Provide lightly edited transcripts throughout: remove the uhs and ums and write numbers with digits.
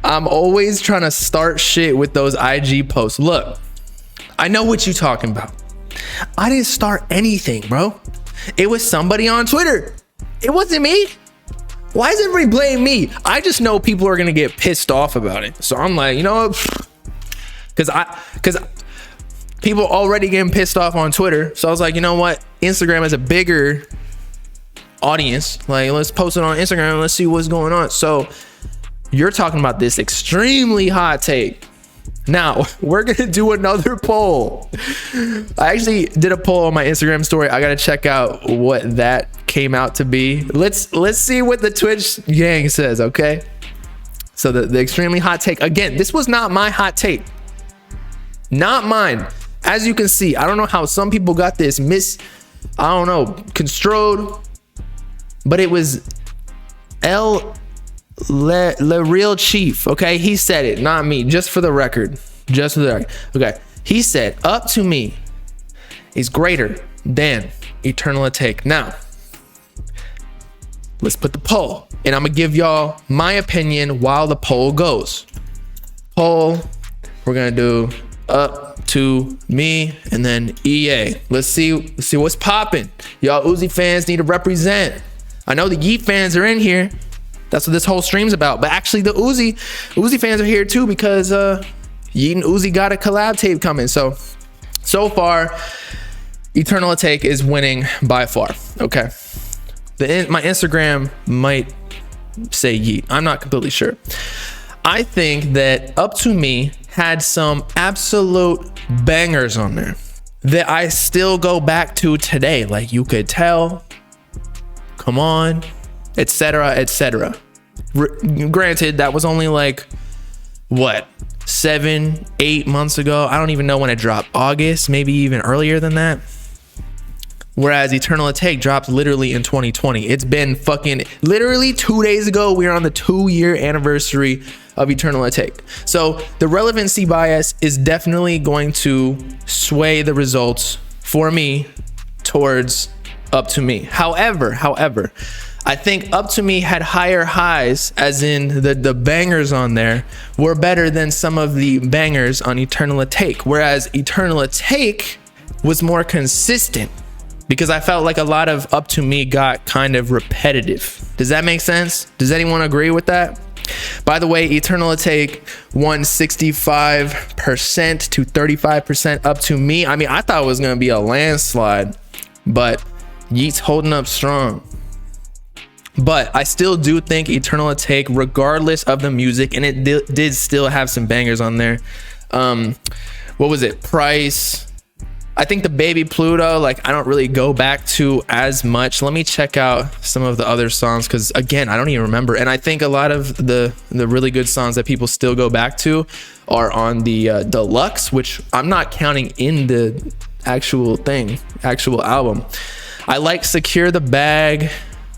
I'm always trying to start shit with those IG posts. Look, I know what you talking about. I didn't start anything, bro. It was somebody on Twitter. It wasn't me. Why is everybody blaming me? I just know people are gonna get pissed off about it. So I'm like, you know what? Because people already getting pissed off on Twitter. So I was like, you know what? Instagram has a bigger audience. Like, let's post it on Instagram and let's see what's going on. So you're talking about this extremely hot take. Now we're gonna do another poll. I actually did a poll on my Instagram story. I gotta check out what that came out to be. Let's see what the Twitch gang says. Okay, so the extremely hot take, again, this was not my hot take, not mine. As you can see, I don't know how some people got this construed, but it was Le Real Chief. Okay, he said it, not me. Just for the record. Okay, he said Up2Me is greater than Eternal Atake. Now let's put the poll, and I'm gonna give y'all my opinion while the poll goes. Poll, we're gonna do Up2Me and then EA. Let's see what's popping. Y'all Uzi fans need to represent. I know the Yeet fans are in here. That's what this whole stream's about. But actually the Uzi fans are here too, because Yeet and Uzi got a collab tape coming. So far, Eternal Atake is winning by far. Okay. My Instagram might say Yeet. I'm not completely sure. I think that Up2Me had some absolute bangers on there that I still go back to today. Like, you could tell, come on, etc. Granted, that was only like what, 7-8 months ago. I don't even know when it dropped. August, maybe even earlier than that. Whereas Eternal Atake dropped literally in 2020. It's been fucking literally 2 days ago. We're on the 2-year anniversary of Eternal Atake. So the relevancy bias is definitely going to sway the results for me towards Up2Me. However, I think Up2Me had higher highs, as in the bangers on there were better than some of the bangers on Eternal Atake. Whereas Eternal Atake was more consistent, because I felt like a lot of Up2Me got kind of repetitive. Does that make sense? Does anyone agree with that? By the way, Eternal Atake won 65% to 35% Up2Me. I mean, I thought it was going to be a landslide, but Yeet's holding up strong. But I still do think Eternal Atake, regardless of the music, and it did still have some bangers on there. What was it? Price. I think the Baby Pluto, like, I don't really go back to as much. Let me check out some of the other songs, because again, I don't even remember. And I think a lot of the really good songs that people still go back to are on the deluxe, which I'm not counting in the actual album. I like Secure the Bag.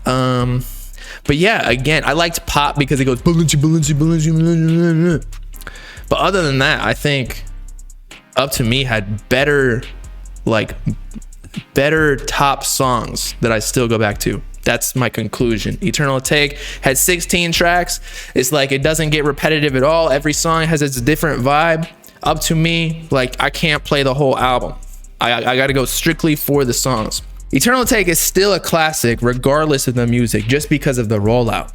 But yeah, again, I liked Pop because it goes Balenci. But other than that, I think Up2Me had better top songs that I still go back to. That's my conclusion. Eternal Atake had 16 tracks. It's like, it doesn't get repetitive at all. Every song has its different vibe. Up2Me, like, I can't play the whole album. I gotta go strictly for the songs. Eternal Atake is still a classic regardless of the music, just because of the rollout.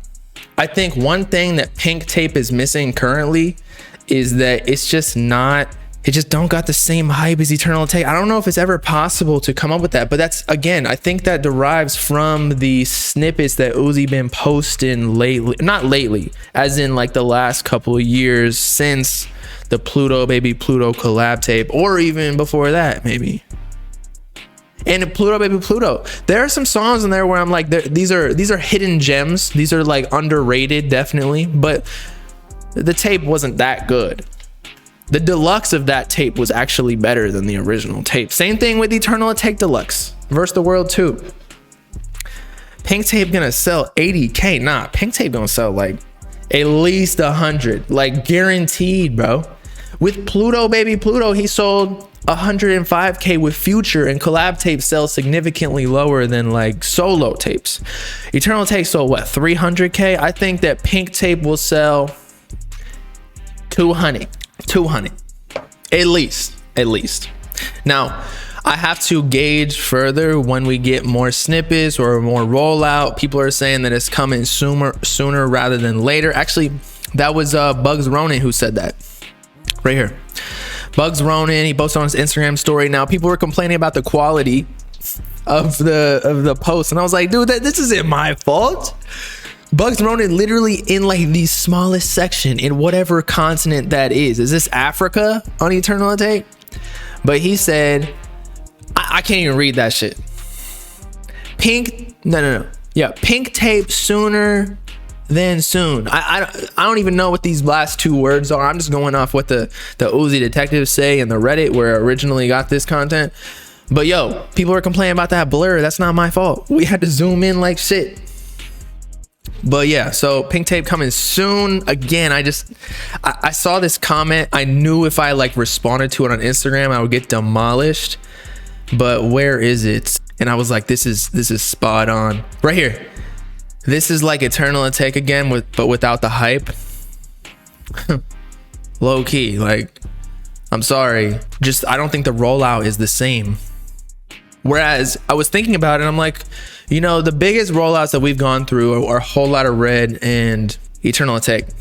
I think one thing that Pink Tape is missing currently is that it just don't got the same hype as Eternal Atake. I don't know if it's ever possible to come up with that, but that's, again, I think that derives from the snippets that Uzi been posting lately, not lately, as in like the last couple of years since the Baby Pluto collab tape, or even before that, maybe. And Baby Pluto, there are some songs in there where I'm like, these are hidden gems. These are like underrated, definitely, but the tape wasn't that good. The deluxe of that tape was actually better than the original tape. Same thing with Eternal Atake Deluxe versus the World 2. Pink Tape gonna sell 80K. Nah, Pink Tape gonna sell like at least 100, like guaranteed, bro. With Pluto, baby, Pluto, he sold 105K with Future, and collab tapes sell significantly lower than like solo tapes. Eternal Take sold what, 300K? I think that Pink Tape will sell 200 at least. Now I have to gauge further when we get more snippets or more rollout. People are saying that it's coming sooner rather than later. Actually, that was Bugs Ronin who said that right here. Bugs Ronin, he posted on his Instagram story. Now people were complaining about the quality of the post, and I was like, dude, this isn't my fault. Bugs Ronin literally in like the smallest section in whatever continent that is. Is this Africa on Eternal Atake? But he said, I can't even read that shit. No. Yeah, Pink Tape sooner than soon. I don't even know what these last two words are. I'm just going off what the Uzi detectives say in the Reddit where I originally got this content. But yo, people are complaining about that blur. That's not my fault. We had to zoom in like shit. But yeah, so Pink Tape coming soon. Again, I saw this comment. I knew if I like responded to it on Instagram, I would get demolished. But where is it? And I was like, this is spot on. Right here. This is like Eternal Atake again, but without the hype. Low key, like, I'm sorry. Just, I don't think the rollout is the same. Whereas I was thinking about it, I'm like, you know, the biggest rollouts that we've gone through are Whole Lotta Red and Eternal Atake.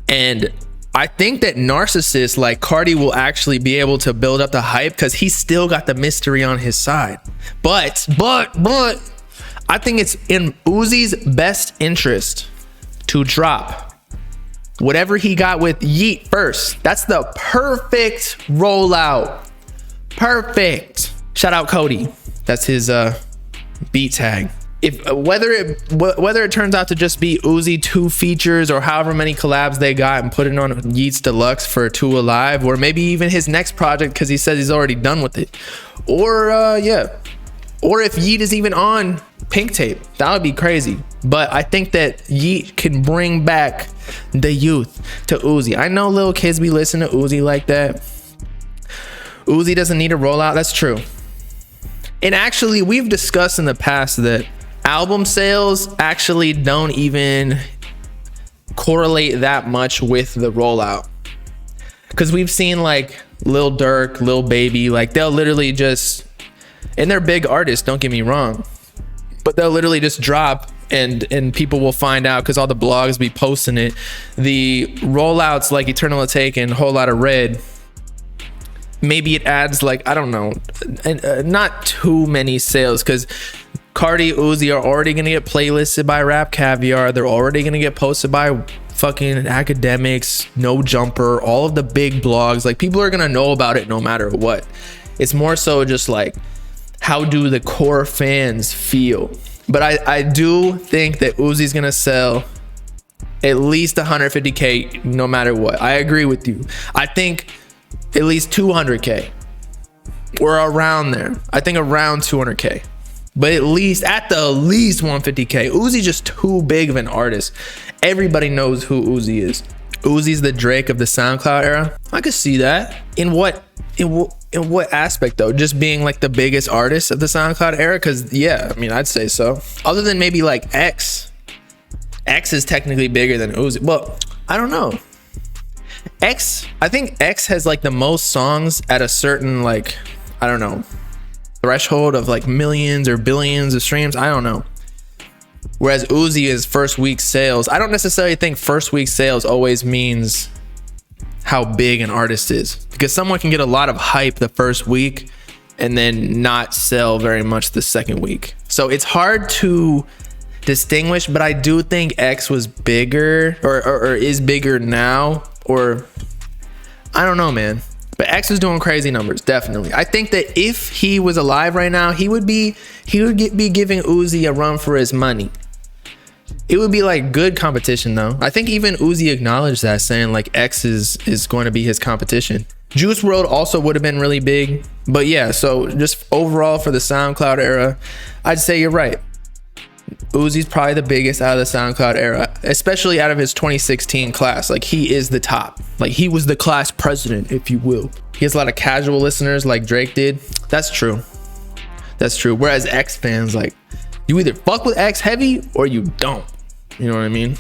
And I think that Narcissist, like Cardi, will actually be able to build up the hype because he's still got the mystery on his side. But I think it's in Uzi's best interest to drop whatever he got with Yeet first. That's the perfect rollout. Perfect. Shout out Cody. That's his beat tag. If whether it turns out to just be Uzi 2 features or however many collabs they got and put it on Yeet's Deluxe for 2 Alive, or maybe even his next project because he says he's already done with it, or or if Yeet is even on Pink Tape, that would be crazy. But I think that Yeet can bring back the youth to Uzi. I know little kids be listening to Uzi like that. Uzi doesn't need a rollout. That's true. And actually, we've discussed in the past that album sales actually don't even correlate that much with the rollout. Because we've seen like Lil Durk, Lil Baby, like they'll literally just, and they're big artists, don't get me wrong, but they'll literally just drop and people will find out because all the blogs be posting it. The rollouts like Eternal Atake and Whole Lotta Red, maybe it adds like, I don't know, not too many sales because Cardi, Uzi are already gonna get playlisted by Rap Caviar. They're already gonna get posted by fucking Academics, No Jumper, all of the big blogs. Like people are gonna know about it no matter what. It's more so just like, how do the core fans feel? But I do think that Uzi's gonna sell at least 150K no matter what. I agree with you. I think at least 200K or around there. I think around 200K, but at least 150K. Uzi's just too big of an artist. Everybody knows who Uzi is. Uzi's the Drake of the SoundCloud era. I could see that. In what aspect though? Just being like the biggest artist of the SoundCloud era? Because yeah, I mean, I'd say so. Other than maybe like X is technically bigger than Uzi. Well, I don't know. I think X has like the most songs at a certain, like, I don't know, threshold of like millions or billions of streams. I don't know. Whereas Uzi is first week sales. I don't necessarily think first week sales always means how big an artist is, because someone can get a lot of hype the first week and then not sell very much the second week. So it's hard to distinguish, but I do think X was bigger or is bigger now, or I don't know, man. But X is doing crazy numbers, definitely. I think that if he was alive right now, he would be giving Uzi a run for his money. It would be like good competition though. I think even Uzi acknowledged that, saying like X is going to be his competition. Juice WRLD also would have been really big. But yeah, so just overall for the SoundCloud era, I'd say you're right. Uzi's probably the biggest out of the SoundCloud era, especially out of his 2016 class. Like, he is the top. Like, he was the class president, if you will. He has a lot of casual listeners like Drake did. That's true. That's true. Whereas X fans, like, you either fuck with X heavy or you don't. You know what I mean?